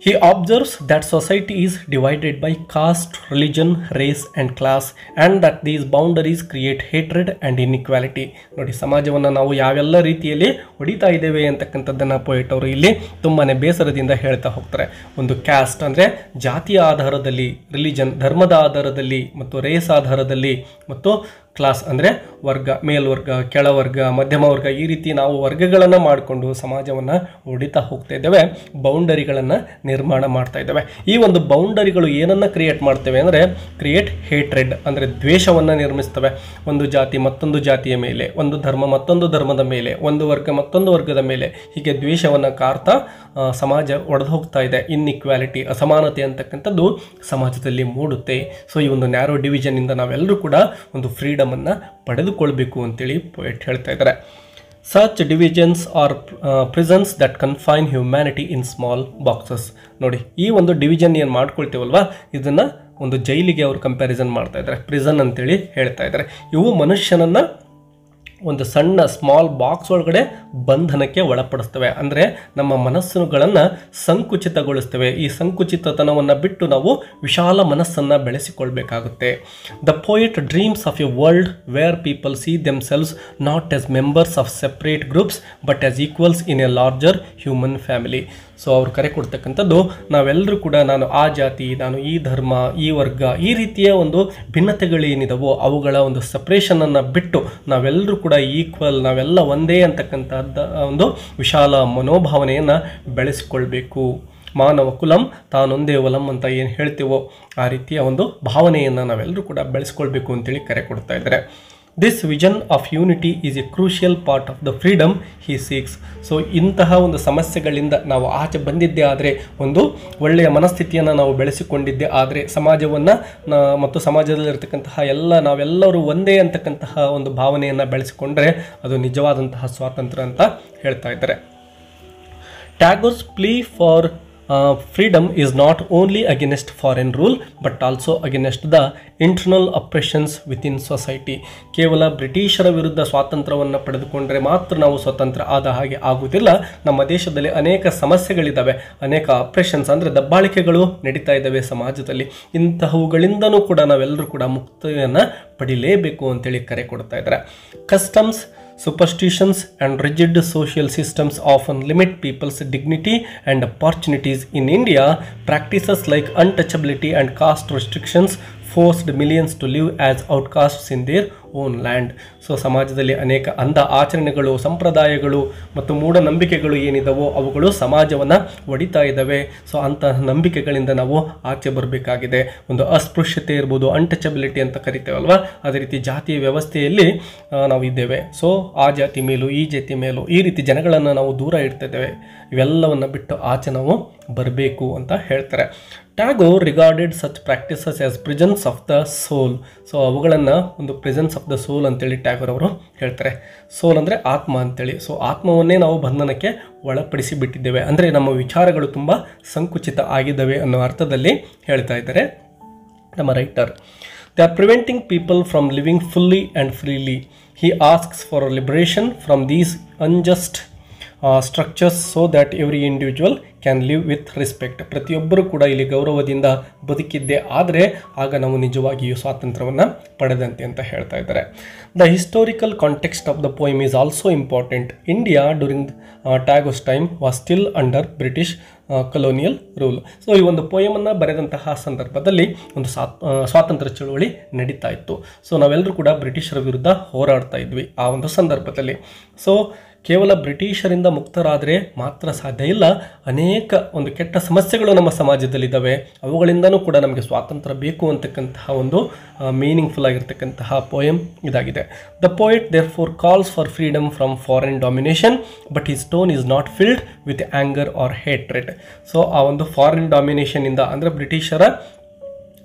He observes that society is divided by caste, religion, race and class and that these boundaries create hatred and inequality. ನೋಡಿ, ಸಮಾಜವನ್ನು ನಾವು ಯಾವೆಲ್ಲ ರೀತಿಯಲ್ಲಿ ಹೊಡಿತಾ ಇದ್ದೇವೆ ಅಂತಕ್ಕಂಥದ್ದನ್ನು ಪೊಯೆಟ್ ಅವರು ಇಲ್ಲಿ ತುಂಬಾ ಬೇಸರದಿಂದ ಹೇಳ್ತಾ ಹೋಗ್ತಾರೆ. ಒಂದು ಕ್ಯಾಸ್ಟ್ ಅಂದರೆ ಜಾತಿಯ ಆಧಾರದಲ್ಲಿ, ರಿಲಿಜನ್ ಧರ್ಮದ ಆಧಾರದಲ್ಲಿ, ಮತ್ತು ರೇಸ್ ಆಧಾರದಲ್ಲಿ, ಮತ್ತು ಕ್ಲಾಸ್ ಅಂದರೆ ವರ್ಗ, ಮೇಲ್ವರ್ಗ, ಕೆಳವರ್ಗ, ಮಧ್ಯಮ ವರ್ಗ, ಈ ರೀತಿ ನಾವು ವರ್ಗಗಳನ್ನು ಮಾಡಿಕೊಂಡು ಸಮಾಜವನ್ನು ಹೊಡಿತಾ ಹೋಗ್ತಾ ಇದ್ದೇವೆ, ಬೌಂಡರಿಗಳನ್ನು ನಿರ್ಮಾಣ ಮಾಡ್ತಾ ಇದ್ದೇವೆ. ಈ ಒಂದು ಬೌಂಡರಿಗಳು ಏನನ್ನು ಕ್ರಿಯೇಟ್ ಮಾಡ್ತೇವೆ ಅಂದರೆ ಕ್ರಿಯೇಟ್ ಹೇಟ್ರೆಡ್ ಅಂದರೆ ದ್ವೇಷವನ್ನು ನಿರ್ಮಿಸ್ತವೆ. ಒಂದು ಜಾತಿ ಮತ್ತೊಂದು ಜಾತಿಯ ಮೇಲೆ, ಒಂದು ಧರ್ಮ ಮತ್ತೊಂದು ಧರ್ಮದ ಮೇಲೆ, ಒಂದು ವರ್ಗ ಮತ್ತೊಂದು ವರ್ಗದ ಮೇಲೆ, ಹೀಗೆ ದ್ವೇಷವನ್ನು ಕಾರ್ತಾ ಸಮಾಜ ಒಡೆದು ಹೋಗ್ತಾ ಇದೆ. ಇನ್ಇಕ್ವಾಲಿಟಿ, ಅಸಮಾನತೆ ಅಂತಕ್ಕಂಥದ್ದು ಸಮಾಜದಲ್ಲಿ ಮೂಡುತ್ತೆ. ಸೊ ಈ ಒಂದು ನ್ಯಾರೋ ಡಿವಿಷನ್ನಿಂದ ನಾವೆಲ್ಲರೂ ಕೂಡ ಒಂದು ಫ್ರೀಡಮನ್ನು ಪಡೆದುಕೊಳ್ಬೇಕು ಅಂತೇಳಿ ಪೊಯೆಟ್ ಹೇಳ್ತಾ ಇದ್ದಾರೆ. Such divisions are prisons that confine humanity in small boxes. ನೋಡಿ, ಈ ಒಂದು ಡಿವಿಷನ್ ಏನು ಮಾಡ್ಕೊಳ್ತೇವಲ್ವಾ, ಇದನ್ನು ಒಂದು ಜೈಲಿಗೆ ಅವರು ಕಂಪ್ಯಾರಿಸನ್ ಮಾಡ್ತಾ ಇದ್ದಾರೆ, ಪ್ರಿಸನ್ ಅಂತೇಳಿ ಹೇಳ್ತಾ ಇದ್ದಾರೆ. ಇವು ಮನುಷ್ಯನನ್ನು ಒಂದು ಸಣ್ಣ ಸ್ಮಾಲ್ ಬಾಕ್ಸ್ ಒಳಗಡೆ ಬಂಧನಕ್ಕೆ ಒಳಪಡಿಸ್ತವೆ. ಅಂದರೆ ನಮ್ಮ ಮನಸ್ಸುಗಳನ್ನು ಸಂಕುಚಿತಗೊಳಿಸ್ತವೆ. ಈ ಸಂಕುಚಿತತನವನ್ನು ಬಿಟ್ಟು ನಾವು ವಿಶಾಲ ಮನಸ್ಸನ್ನು ಬೆಳೆಸಿಕೊಳ್ಬೇಕಾಗುತ್ತೆ. The poet dreams of a world where people see themselves not as members of separate groups but as equals in a larger human family. So ಅವ್ರು ಕರೆ ಕೊಡ್ತಕ್ಕಂಥದ್ದು, ನಾವೆಲ್ಲರೂ ಕೂಡ ನಾನು ಆ ಜಾತಿ, ನಾನು ಈ ಧರ್ಮ, ಈ ವರ್ಗ, ಈ ರೀತಿಯ ಒಂದು ಭಿನ್ನತೆಗಳೇನಿದವೋ ಅವುಗಳ ಒಂದು ಸಪ್ರೇಷನನ್ನು ಬಿಟ್ಟು ನಾವೆಲ್ಲರೂ ಕೂಡ ಈಕ್ವಲ್, ನಾವೆಲ್ಲ ಒಂದೇ ಅಂತಕ್ಕಂಥದ್ದು ಒಂದು ವಿಶಾಲ ಮನೋಭಾವನೆಯನ್ನು ಬೆಳೆಸಿಕೊಳ್ಬೇಕು. ಮಾನವ ಕುಲಂ ತಾನೊಂದೇ ಒಲಂ ಅಂತ ಏನು ಹೇಳ್ತೀವೋ ಆ ರೀತಿಯ ಒಂದು ಭಾವನೆಯನ್ನು ನಾವೆಲ್ಲರೂ ಕೂಡ ಬೆಳೆಸ್ಕೊಳ್ಬೇಕು ಅಂತೇಳಿ ಕರೆ ಕೊಡ್ತಾ ಇದ್ದಾರೆ. This vision of unity is A crucial part of the freedom he seeks. So ಇಂತಹ ಒಂದು ಸಮಸ್ಯೆಗಳಿಂದ ನಾವು ಆಚೆ ಬಂದಿದ್ದೇ ಆದರೆ, ಒಂದು ಒಳ್ಳೆಯ ಮನಸ್ಥಿತಿಯನ್ನು ನಾವು ಬೆಳೆಸಿಕೊಂಡಿದ್ದೇ ಆದರೆ, ಸಮಾಜವನ್ನು ಮತ್ತು ಸಮಾಜದಲ್ಲಿರ್ತಕ್ಕಂತಹ ನಾವೆಲ್ಲರೂ ಒಂದೇ ಅಂತಕ್ಕಂತಹ ಒಂದು ಭಾವನೆಯನ್ನು ಬೆಳೆಸಿಕೊಂಡ್ರೆ ಅದು ನಿಜವಾದಂತಹ ಸ್ವಾತಂತ್ರ್ಯ ಅಂತ ಹೇಳ್ತಾ ಇದ್ದಾರೆ. Tagore's plea for freedom is not only against foreign rule but also against the internal oppressions within society. ಕೇವಲ ಬ್ರಿಟಿಷರ ವಿರುದ್ಧ ಸ್ವಾತಂತ್ರ್ಯವನ್ನು ಪಡೆದುಕೊಂಡ್ರೆ ಮಾತ್ರ ನಾವು ಸ್ವತಂತ್ರ ಆದ ಹಾಗೆ ಆಗುವುದಿಲ್ಲ. ನಮ್ಮ ದೇಶದಲ್ಲಿ ಅನೇಕ ಸಮಸ್ಯೆಗಳಿದ್ದಾವೆ, ಅನೇಕ ಅಪ್ರೆಷನ್ಸ್ ಅಂದರೆ ದಬ್ಬಾಳಿಕೆಗಳು ನಡೀತಾ ಇದ್ದಾವೆ ಸಮಾಜದಲ್ಲಿ. ಇಂತಹವುಗಳಿಂದನೂ ಕೂಡ ನಾವೆಲ್ಲರೂ ಕೂಡ ಮುಕ್ತಿಯನ್ನು ಪಡಿಲೇಬೇಕು ಅಂತೇಳಿ ಕರೆ ಕೊಡ್ತಾ ಇದ್ದಾರೆ. Customs, superstitions and rigid social systems often limit people's dignity and opportunities. In India, practices like untouchability and caste restrictions forced millions to live as outcasts in their own land. So ಸಮಾಜದಲ್ಲಿ ಅನೇಕ ಅಂಧ ಆಚರಣೆಗಳು, ಸಂಪ್ರದಾಯಗಳು ಮತ್ತು ಮೂಢನಂಬಿಕೆಗಳು ಏನಿದಾವೋ ಅವುಗಳು ಸಮಾಜವನ್ನು ಒಡಿತಾ ಇದ್ದಾವೆ. ಸೊ ಅಂತಹ ನಂಬಿಕೆಗಳಿಂದ ನಾವು ಆಚೆ ಬರಬೇಕಾಗಿದೆ. ಒಂದು ಅಸ್ಪೃಶ್ಯತೆ ಇರ್ಬೋದು, ಅನ್ಟಚಬಿಲಿಟಿ ಅಂತ ಕರಿತೇವಲ್ವಾ, ಅದೇ ರೀತಿ ಜಾತಿಯ ವ್ಯವಸ್ಥೆಯಲ್ಲಿ ನಾವು ಇದ್ದೇವೆ. ಸೊ ಆ ಜಾತಿ ಮೇಲೂ ಈ ಜಾತಿ ಮೇಲೂ ಈ ರೀತಿ ಜನಗಳನ್ನು ನಾವು ದೂರ ಇಡ್ತಿದ್ದೇವೆ. ಇವೆಲ್ಲವನ್ನು ಬಿಟ್ಟು ಆಚೆ ನಾವು ಬರಬೇಕು ಅಂತ ಹೇಳ್ತಾರೆ. Tagore regarded such practices as prisons of the soul. So ಅವುಗಳನ್ನು ಒಂದು ಪ್ರಿಸನ್ಸ್ ಆಫ್ ದ ಸೋಲ್ ಅಂತೇಳಿ ಟ್ಯಾಗೋರ್ ಅವರು ಹೇಳ್ತಾರೆ. ಸೋಲ್ ಅಂದರೆ ಆತ್ಮ ಅಂತೇಳಿ. ಸೊ ಆತ್ಮವನ್ನೇ ನಾವು ಬಂಧನಕ್ಕೆ ಒಳಪಡಿಸಿ ಬಿಟ್ಟಿದ್ದೇವೆ, ಅಂದರೆ ನಮ್ಮ ವಿಚಾರಗಳು ತುಂಬ ಸಂಕುಚಿತ ಆಗಿದ್ದಾವೆ ಅನ್ನೋ ಅರ್ಥದಲ್ಲಿ ಹೇಳ್ತಾ ಇದ್ದಾರೆ ನಮ್ಮ writer. They are preventing people from living fully and freely. He asks for a liberation from these unjust structures so that every individual can live with respect. ಪ್ರತಿಯೊಬ್ಬರೂ ಕೂಡ ಇಲ್ಲಿ ಗೌರವದಿಂದ ಬದುಕಿದ್ದೇ ಆದರೆ ಆಗ ನಾವು ನಿಜವಾಗಿಯೂ ಸ್ವಾತಂತ್ರ್ಯವನ್ನು ಪಡೆದಂತೆ ಅಂತ ಹೇಳ್ತಾ ಇದ್ದಾರೆ. The historical context of the poem is also important. India during Tagore's time was still under British colonial rule. So ಈ ಒಂದು ಪೋಯಮನ್ನು ಬರೆದಂತಹ ಸಂದರ್ಭದಲ್ಲಿ ಒಂದು ಸ್ವಾತಂತ್ರ್ಯ ಚಳುವಳಿ ನಡೀತಾ ಇತ್ತು. ಸೊ ನಾವೆಲ್ಲರೂ ಕೂಡ ಬ್ರಿಟಿಷರ ವಿರುದ್ಧ ಹೋರಾಡ್ತಾ ಇದ್ವಿ ಆ ಒಂದು ಸಂದರ್ಭದಲ್ಲಿ. ಸೊ ಕೇವಲ ಬ್ರಿಟಿಷರಿಂದ ಮುಕ್ತರಾದರೆ ಮಾತ್ರ ಸಾಧ್ಯ ಇಲ್ಲ. ಅನೇಕ ಒಂದು ಕೆಟ್ಟ ಸಮಸ್ಯೆಗಳು ನಮ್ಮ ಸಮಾಜದಲ್ಲಿದ್ದಾವೆ, ಅವುಗಳಿಂದನೂ ಕೂಡ ನಮಗೆ ಸ್ವಾತಂತ್ರ್ಯ ಬೇಕು ಅಂತಕ್ಕಂತಹ ಒಂದು ಮೀನಿಂಗ್ಫುಲ್ ಆಗಿರ್ತಕ್ಕಂತಹ ಪೋಯಮ್ ಇದಾಗಿದೆ. The poet therefore calls for freedom from foreign domination but his tone is not filled with anger or hatred. So ಆ ಒಂದು ಫಾರಿನ್ ಡಾಮಿನೇಷನಿಂದ ಅಂದರೆ ಬ್ರಿಟಿಷರ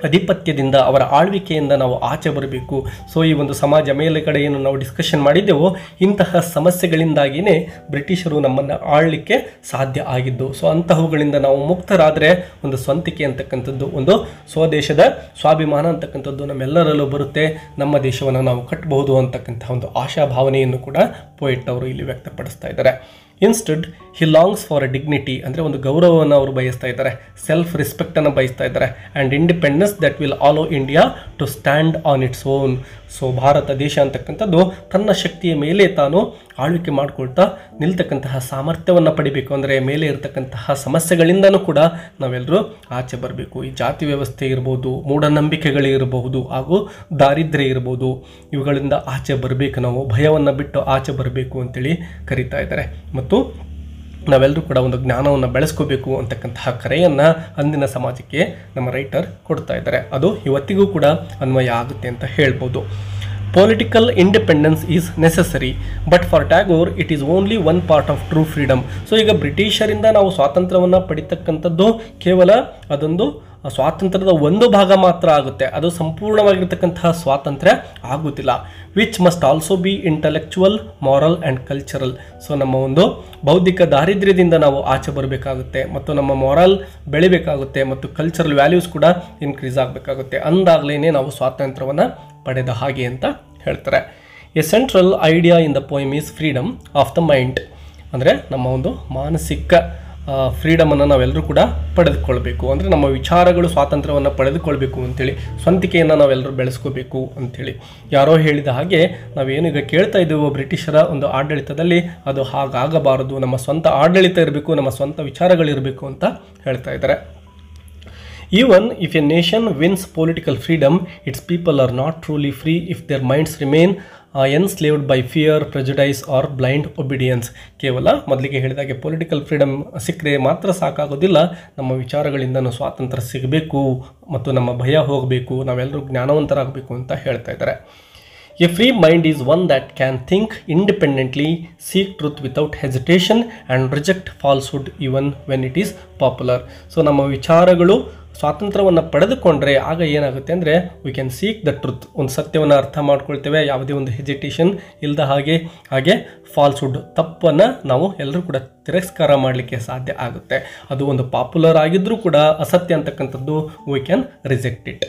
ಅಧಿಪತ್ಯದಿಂದ, ಅವರ ಆಳ್ವಿಕೆಯಿಂದ ನಾವು ಆಚೆ ಬರಬೇಕು. ಸೊ ಈ ಒಂದು ಸಮಾಜ ಮೇಲುಗಡೆ ಏನು ನಾವು ಡಿಸ್ಕಷನ್ ಮಾಡಿದ್ದೆವೋ ಇಂತಹ ಸಮಸ್ಯೆಗಳಿಂದಾಗಿಯೇ ಬ್ರಿಟಿಷರು ನಮ್ಮನ್ನು ಆಳಲಿಕ್ಕೆ ಸಾಧ್ಯ ಆಗಿದ್ದು. ಸೊ ಅಂತಹವುಗಳಿಂದ ನಾವು ಮುಕ್ತರಾದರೆ ಒಂದು ಸ್ವಂತಿಕೆ ಅಂತಕ್ಕಂಥದ್ದು, ಒಂದು ಸ್ವದೇಶದ ಸ್ವಾಭಿಮಾನ ಅಂತಕ್ಕಂಥದ್ದು ನಮ್ಮೆಲ್ಲರಲ್ಲೂ ಬರುತ್ತೆ. ನಮ್ಮ ದೇಶವನ್ನು ನಾವು ಕಟ್ಟಬಹುದು ಅಂತಕ್ಕಂಥ ಒಂದು ಆಶಾಭಾವನೆಯನ್ನು ಕೂಡ ಪೋಯೆಟ್ ಅವರು ಇಲ್ಲಿ ವ್ಯಕ್ತಪಡಿಸ್ತಾ ಇದ್ದಾರೆ. Instead he longs for a dignity, ಅಂದರೆ ಒಂದು ಗೌರವವನ್ನು ಅವರು ಬಯಸ್ತಾ ಇದ್ದಾರೆ, ಸೆಲ್ಫ್ ರೆಸ್ಪೆಕ್ಟನ್ನು ಬಯಸ್ತಾ ಇದ್ದಾರೆ, and independence that will allow India to stand on its own. So Bharat ದೇಶ ಅಂತಕ್ಕಂಥದ್ದು ತನ್ನ ಶಕ್ತಿಯ ಮೇಲೆ ತಾನು ಆಳ್ವಿಕೆ ಮಾಡಿಕೊಳ್ತಾ ನಿಲ್ತಕ್ಕಂತಹ ಸಾಮರ್ಥ್ಯವನ್ನು ಪಡಿಬೇಕು. ಅಂದರೆ ಮೇಲೆ ಇರತಕ್ಕಂತಹ ಸಮಸ್ಯೆಗಳಿಂದನೂ ಕೂಡ ನಾವೆಲ್ಲರೂ ಆಚೆ ಬರಬೇಕು. ಈ ಜಾತಿ ವ್ಯವಸ್ಥೆ ಇರ್ಬೋದು, ಮೂಢನಂಬಿಕೆಗಳಿರಬಹುದು, ಹಾಗೂ ದಾರಿದ್ರ್ಯ ಇರ್ಬೋದು, ಇವುಗಳಿಂದ ಆಚೆ ಬರಬೇಕು. ನಾವು ಭಯವನ್ನು ಬಿಟ್ಟು ಆಚೆ ಬರಬೇಕು ಅಂತೇಳಿ ಕರೀತಾ ಇದ್ದಾರೆ. ಮತ್ತು ನಾವೆಲ್ಲರೂ ಕೂಡ ಒಂದು ಜ್ಞಾನವನ್ನು ಬೆಳೆಸ್ಕೋಬೇಕು ಅಂತಕ್ಕಂತಹ ಕರೆಯನ್ನು ಅಂದಿನ ಸಮಾಜಕ್ಕೆ ನಮ್ಮ ರೈಟರ್ ಕೊಡ್ತಾ ಇದ್ದಾರೆ. ಅದು ಇವತ್ತಿಗೂ ಕೂಡ ಅನ್ವಯ ಆಗುತ್ತೆ ಅಂತ ಹೇಳ್ಬೋದು. Political independence is necessary, but for Tagore it is only one part of true freedom. So ಈಗ ಬ್ರಿಟಿಷರಿಂದ ನಾವು ಸ್ವಾತಂತ್ರ್ಯವನ್ನು ಪಡಿತಕ್ಕಂಥದ್ದು ಕೇವಲ ಅದೊಂದು ಸ್ವಾತಂತ್ರ್ಯದ ಒಂದು ಭಾಗ ಮಾತ್ರ ಆಗುತ್ತೆ, ಅದು ಸಂಪೂರ್ಣವಾಗಿರ್ತಕ್ಕಂತಹ ಸ್ವಾತಂತ್ರ್ಯ ಆಗುತ್ತಿಲ್ಲ. Which must also be intellectual, moral and cultural. So ನಮ್ಮ ಒಂದು ಬೌದ್ಧಿಕ ದಾರಿದ್ರ್ಯದಿಂದ ನಾವು ಆಚೆ ಬರಬೇಕಾಗುತ್ತೆ, ಮತ್ತು ನಮ್ಮ ಮಾರಲ್ ಬೆಳಿಬೇಕಾಗುತ್ತೆ, ಮತ್ತು ಕಲ್ಚರಲ್ ವ್ಯಾಲ್ಯೂಸ್ ಕೂಡ ಇನ್ಕ್ರೀಸ್ ಆಗಬೇಕಾಗುತ್ತೆ. ಅಂದಾಗಲೇ ನಾವು ಸ್ವಾತಂತ್ರ್ಯವನ್ನು ಪಡೆದ ಹಾಗೆ ಅಂತ ಹೇಳ್ತಾರೆ. A central idea in the poem is freedom of the mind. ಅಂದರೆ ನಮ್ಮ ಒಂದು ಮಾನಸಿಕ ಫ್ರೀಡಮನ್ನು ನಾವೆಲ್ಲರೂ ಕೂಡ ಪಡೆದುಕೊಳ್ಬೇಕು. ಅಂದರೆ ನಮ್ಮ ವಿಚಾರಗಳು ಸ್ವಾತಂತ್ರ್ಯವನ್ನು ಪಡೆದುಕೊಳ್ಬೇಕು ಅಂಥೇಳಿ, ಸ್ವಂತಿಕೆಯನ್ನು ನಾವೆಲ್ಲರೂ ಬೆಳೆಸ್ಕೋಬೇಕು ಅಂಥೇಳಿ. ಯಾರೋ ಹೇಳಿದ ಹಾಗೆ ನಾವೇನು ಈಗ ಕೇಳ್ತಾ ಇದ್ದೀವೋ ಬ್ರಿಟಿಷರ ಒಂದು ಆಡಳಿತದಲ್ಲಿ, ಅದು ಹಾಗಾಗಬಾರದು. ನಮ್ಮ ಸ್ವಂತ ಆಡಳಿತ ಇರಬೇಕು, ನಮ್ಮ ಸ್ವಂತ ವಿಚಾರಗಳಿರಬೇಕು ಅಂತ ಹೇಳ್ತಾ ಇದ್ದಾರೆ. Even if a nation wins political freedom, its people are not truly free if their minds remain enslaved by fear, prejudice or blind obedience. ಕೇವಲ ಮೊದಲಿಗೆ ಹೇಳಿದಾಗೆ ಪೊಲಿಟಿಕಲ್ ಫ್ರೀಡಮ್ ಸಿಕ್ಕರೆ ಮಾತ್ರ ಸಾಕಾಗೋದಿಲ್ಲ, ನಮ್ಮ ವಿಚಾರಗಳಿಂದನೂ ಸ್ವಾತಂತ್ರ್ಯ ಸಿಗಬೇಕು ಮತ್ತು ನಮ್ಮ ಭಯ ಹೋಗಬೇಕು, ನಾವೆಲ್ಲರೂ ಜ್ಞಾನವಂತರಾಗಬೇಕು ಅಂತ ಹೇಳ್ತಾ ಇದ್ದಾರೆ. A free mind is one that can think independently, seek truth without hesitation and reject falsehood even when it is popular. So ನಮ್ಮ ವಿಚಾರಗಳು ಸ್ವಾತಂತ್ರ್ಯವನ್ನು ಪಡೆದುಕೊಂಡ್ರೆ ಆಗ ಏನಾಗುತ್ತೆ ಅಂದರೆ we can seek the truth, ಒಂದು ಸತ್ಯವನ್ನು ಅರ್ಥ ಮಾಡ್ಕೊಳ್ತೇವೆ, ಯಾವುದೇ ಒಂದು ಹೆಜಿಟೇಷನ್ ಇಲ್ಲದ ಹಾಗೆ ಫಾಲ್ಸ್ಹುಡ್, ತಪ್ಪನ್ನು ನಾವು ಎಲ್ಲರೂ ಕೂಡ ತಿರಸ್ಕಾರ ಮಾಡಲಿಕ್ಕೆ ಸಾಧ್ಯ ಆಗುತ್ತೆ. ಅದು ಒಂದು ಪಾಪ್ಯುಲರ್ ಆಗಿದ್ದರೂ ಕೂಡ ಅಸತ್ಯ ಅಂತಕ್ಕಂಥದ್ದು we can reject it.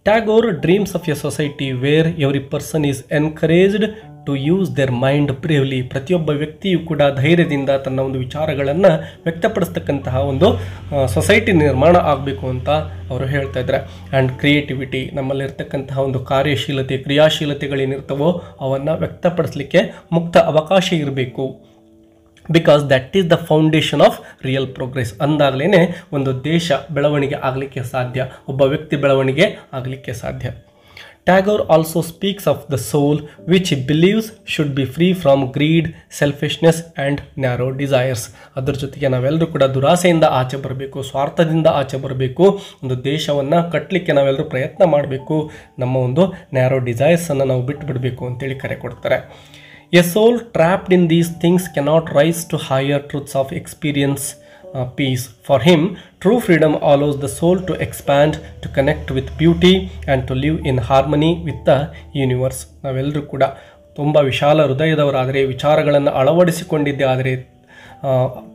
Tagore dreams of a society where every person is encouraged to use their mind bravely. ಪ್ರತಿಯೊಬ್ಬ ವ್ಯಕ್ತಿಯು ಕೂಡ ಧೈರ್ಯದಿಂದ ತನ್ನ ಒಂದು ವಿಚಾರಗಳನ್ನು ವ್ಯಕ್ತಪಡಿಸ್ತಕ್ಕಂತಹ ಒಂದು ಸೊಸೈಟಿ ನಿರ್ಮಾಣ ಆಗಬೇಕು ಅಂತ ಅವರು ಹೇಳ್ತಾ ಇದ್ದಾರೆ. ಆ್ಯಂಡ್ ಕ್ರಿಯೇಟಿವಿಟಿ, ನಮ್ಮಲ್ಲಿರ್ತಕ್ಕಂತಹ ಒಂದು ಕಾರ್ಯಶೀಲತೆ, ಕ್ರಿಯಾಶೀಲತೆಗಳೇನಿರ್ತವೋ ಅವನ್ನು ವ್ಯಕ್ತಪಡಿಸಲಿಕ್ಕೆ ಮುಕ್ತ ಅವಕಾಶ ಇರಬೇಕು. Because that is the foundation of real progress. ಅಂದಾಗಲೇ ಒಂದು ದೇಶ ಬೆಳವಣಿಗೆ ಆಗಲಿಕ್ಕೆ ಸಾಧ್ಯ, ಒಬ್ಬ ವ್ಯಕ್ತಿ ಬೆಳವಣಿಗೆ ಆಗಲಿಕ್ಕೆ ಸಾಧ್ಯ. Tagore also speaks of the soul, which he believes should be free from greed, selfishness and narrow desires. ಅದರ ಜೊತೆಗೆ ನಾವೆಲ್ಲರೂ ಕೂಡ ದುರಾಸೆಯಿಂದ ಆಚೆ ಬರಬೇಕು, ಸ್ವಾರ್ಥದಿಂದ ಆಚೆ ಬರಬೇಕು, ಒಂದು ದೇಶವನ್ನು ಕಟ್ಟಲಿಕ್ಕೆ ನಾವೆಲ್ಲರೂ ಪ್ರಯತ್ನ ಮಾಡಬೇಕು, ನಮ್ಮ ಒಂದು ನ್ಯಾರೋ ಡಿಸೈರ್ಸನ್ನು ನಾವು ಬಿಟ್ಟು ಬಿಡಬೇಕು ಅಂತೇಳಿ ಕರೆ ಕೊಡ್ತಾರೆ. A soul trapped in these things cannot rise to higher truths of experience, peace. For him, true freedom allows the soul to expand, to connect with beauty and to live in harmony with the universe. ನಾವೆಲ್ಲರೂ ಕೂಡ ತುಂಬ ವಿಶಾಲ ಹೃದಯದವರಾದರೆ, ವಿಚಾರಗಳನ್ನು ಅಳವಡಿಸಿಕೊಂಡಿದ್ದೆ ಆದರೆ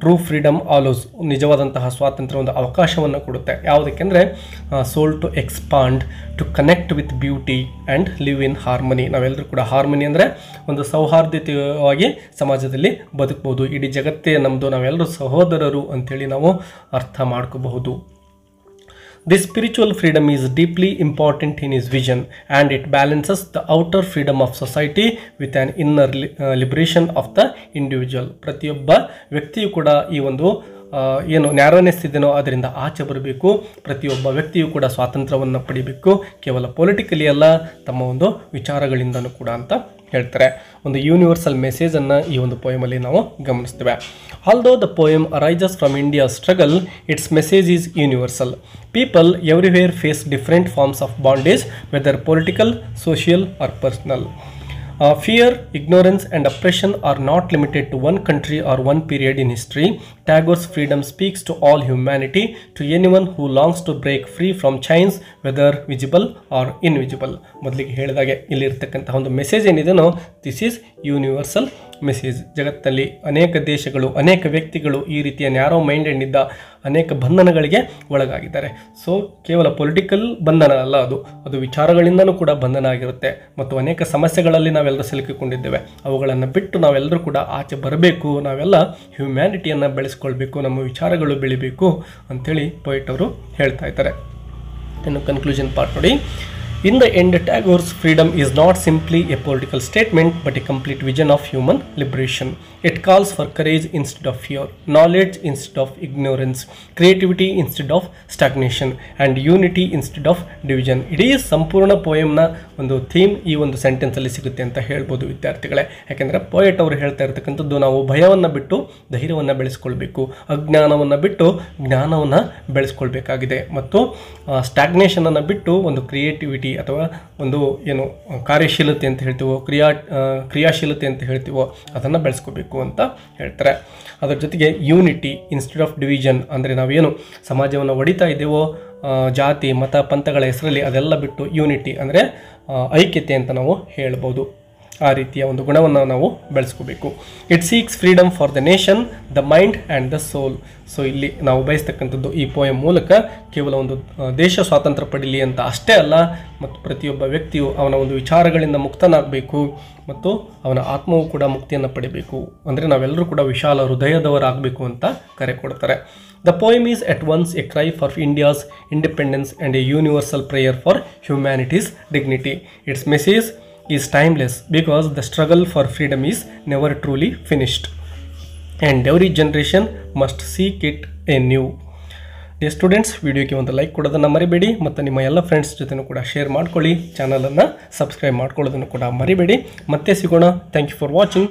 true freedom ಆಲೋಸ್, ನಿಜವಾದಂತಹ ಸ್ವಾತಂತ್ರ್ಯ ಒಂದು ಅವಕಾಶವನ್ನು ಕೊಡುತ್ತೆ. ಯಾವುದಕ್ಕೆಂದರೆ soul to expand, to connect with beauty and live in harmony. ನಾವೆಲ್ಲರೂ ಕೂಡ ಹಾರ್ಮನಿ ಅಂದರೆ ಒಂದು ಸೌಹಾರ್ದಯುತವಾಗಿ ಸಮಾಜದಲ್ಲಿ ಬದುಕಬಹುದು, ಇಡೀ ಜಗತ್ತೇ ನಮ್ಮದು, ನಾವೆಲ್ಲರೂ ಸಹೋದರರು ಅಂಥೇಳಿ ನಾವು ಅರ್ಥ ಮಾಡ್ಕೋಬಹುದು. This spiritual freedom is deeply important in his vision, and it balances the outer freedom of society with an inner liberation of the individual. ಪ್ರತಿಯೊಬ್ಬ ವ್ಯಕ್ತಿಯು ಕೂಡ ಈ ಒಂದು ಏನು ನ್ಯಾರೋನೆಸ್ ಇದೆಯೋ ಅದರಿಂದ ಆಚೆ ಬರಬೇಕು, ಪ್ರತಿಯೊಬ್ಬ ವ್ಯಕ್ತಿಯು ಕೂಡ ಸ್ವಾತಂತ್ರ್ಯವನ್ನು ಪಡಿಬೇಕು, ಕೇವಲ ಪೊಲಿಟಿಕಲಿ ಅಲ್ಲ, ತಮ್ಮ ಒಂದು ವಿಚಾರಗಳಿಂದನೂ ಕೂಡ ಅಂತ ಹೇಳ್ತಾರೆ. ಒಂದು ಯೂನಿವರ್ಸಲ್ ಮೆಸೇಜನ್ನು ಈ ಒಂದು ಪೋಯಮಲ್ಲಿ ನಾವು ಗಮನಿಸ್ತೇವೆ. Although the poem arises from India's struggle, its message is universal. People everywhere face different forms of bondage, whether political, social or personal. Fear, ignorance and oppression are not limited to one country or one period in history. Tagore's freedom speaks to all humanity, to anyone who longs to break free from chains, whether visible or invisible. ಮೊದಲಿಗೆ ಹೇಳಿದಾಗೆ ಇಲ್ಲಿರ್ತಕ್ಕಂತಹ ಒಂದು message ಏನಿದೆನೋ, this is universal message. ಜಗತ್ತಲ್ಲಿ ಅನೇಕ ದೇಶಗಳು, ಅನೇಕ ವ್ಯಕ್ತಿಗಳು ಈ ರೀತಿಯ ನ್ಯಾರೋ ಮೈಂಡೆಡ್ ಇದ್ದ ಅನೇಕ ಬಂಧನಗಳಿಗೆ ಒಳಗಾಗಿದ್ದಾರೆ. ಸೊ ಕೇವಲ ಪೊಲಿಟಿಕಲ್ ಬಂಧನ ಅಲ್ಲ, ಅದು ವಿಚಾರಗಳಿಂದನೂ ಕೂಡ ಬಂಧನ ಆಗಿರುತ್ತೆ. ಮತ್ತು ಅನೇಕ ಸಮಸ್ಯೆಗಳಲ್ಲಿ ನಾವೆಲ್ಲರೂ ಸಿಲುಕಿಕೊಂಡಿದ್ದೇವೆ. ಅವುಗಳನ್ನು ಬಿಟ್ಟು ನಾವೆಲ್ಲರೂ ಕೂಡ ಆಚೆ ಬರಬೇಕು, ನಾವೆಲ್ಲ ಹ್ಯುಮ್ಯಾನಿಟಿಯನ್ನು ಬೆಳೆಸ್ಕೊಳ್ಬೇಕು, ನಮ್ಮ ವಿಚಾರಗಳು ಬೆಳಿಬೇಕು ಅಂಥೇಳಿ ಪೊಯಿಟ್ ಅವರು ಹೇಳ್ತಾ ಇದ್ದಾರೆ. ಇನ್ನು ಕನ್ಕ್ಲೂಷನ್ ಪಾರ್ಟ್ ನೋಡಿ. In the end, Tagore's freedom is not simply a political statement, but a complete vision of human liberation. It calls for courage instead of fear, knowledge instead of ignorance, creativity instead of stagnation, and unity instead of division. ಇಡೀ ಸಂಪೂರ್ಣ ಪೋಯಮ್ನ ಒಂದು theme ಈ ಒಂದು ಸೆಂಟೆನ್ಸಲ್ಲಿ ಸಿಗುತ್ತೆ ಅಂತ ಹೇಳ್ಬೋದು ವಿದ್ಯಾರ್ಥಿಗಳೇ. ಯಾಕೆಂದರೆ ಪೋಯೆಟ್ ಅವರು ಹೇಳ್ತಾ ಇರ್ತಕ್ಕಂಥದ್ದು, ನಾವು ಭಯವನ್ನು ಬಿಟ್ಟು ಧೈರ್ಯವನ್ನು ಬೆಳೆಸ್ಕೊಳ್ಬೇಕು, ಅಜ್ಞಾನವನ್ನು ಬಿಟ್ಟು ಜ್ಞಾನವನ್ನು ಬೆಳೆಸ್ಕೊಳ್ಬೇಕಾಗಿದೆ, ಮತ್ತು ಸ್ಟಾಗ್ನೇಷನನ್ನು ಬಿಟ್ಟು ಒಂದು ಕ್ರಿಯೇಟಿವಿಟಿ ಅಥವಾ ಒಂದು ಏನು ಕಾರ್ಯಶೀಲತೆ ಅಂತ ಹೇಳ್ತೀವೋ, ಕ್ರಿಯಾಶೀಲತೆ ಅಂತ ಹೇಳ್ತೀವೋ ಅದನ್ನು ಬೆಳೆಸ್ಕೋಬೇಕು ಅಂತ ಹೇಳ್ತಾರೆ. ಅದರ ಜೊತೆಗೆ ಯೂನಿಟಿ ಇನ್ಸ್ಟೆಡ್ ಆಫ್ ಡಿವಿಷನ್, ಅಂದರೆ ನಾವೇನು ಸಮಾಜವನ್ನು ಒಡಿತಾ ಇದ್ದೇವೋ ಜಾತಿ ಮತ ಪಂಥಗಳ ಹೆಸರಲ್ಲಿ, ಅದೆಲ್ಲ ಬಿಟ್ಟು ಯೂನಿಟಿ ಅಂದರೆ ಐಕ್ಯತೆ ಅಂತ ನಾವು ಹೇಳ್ಬೋದು. ಆ ರೀತಿಯ ಒಂದು ಗುಣವನ್ನು ನಾವು ಬೆಳೆಸ್ಕೋಬೇಕು. It seeks freedom for the nation, the mind and the soul. So ಇಲ್ಲಿ ನಾವು ಬಯಸ್ತಕ್ಕಂಥದ್ದು ಈ ಪೋಯಮ್ ಮೂಲಕ ಕೇವಲ ಒಂದು ದೇಶ ಸ್ವಾತಂತ್ರ್ಯ ಪಡೀಲಿ ಅಂತ ಅಷ್ಟೇ ಅಲ್ಲ, ಮತ್ತು ಪ್ರತಿಯೊಬ್ಬ ವ್ಯಕ್ತಿಯು ಅವನ ಒಂದು ವಿಚಾರಗಳಿಂದ ಮುಕ್ತನಾಗಬೇಕು ಮತ್ತು ಅವನ ಆತ್ಮವು ಕೂಡ ಮುಕ್ತಿಯನ್ನು ಪಡಿಬೇಕು. ಅಂದರೆ ನಾವೆಲ್ಲರೂ ಕೂಡ ವಿಶಾಲ ಹೃದಯದವರಾಗಬೇಕು ಅಂತ ಕರೆ ಕೊಡ್ತಾರೆ. The poem is at once a cry for India's independence and a universal prayer for humanity's dignity. Its message is timeless because the struggle for freedom is never truly finished, and every generation must seek it anew. Dear students, ವಿಡಿಯೋಗೆ ಒಂದು like ಕೊಡೋದನ್ನು ಮರಿಬೇಡಿ, ಮತ್ತು ನಿಮ್ಮ ಎಲ್ಲ friends ಜೊತೆನೂ ಕೂಡ share ಮಾಡ್ಕೊಳ್ಳಿ, ಚಾನಲನ್ನು ಸಬ್ಸ್ಕ್ರೈಬ್ ಮಾಡ್ಕೊಳ್ಳೋದನ್ನು ಕೂಡ ಮರಿಬೇಡಿ. ಮತ್ತೆ ಸಿಗೋಣ. Thank you for watching.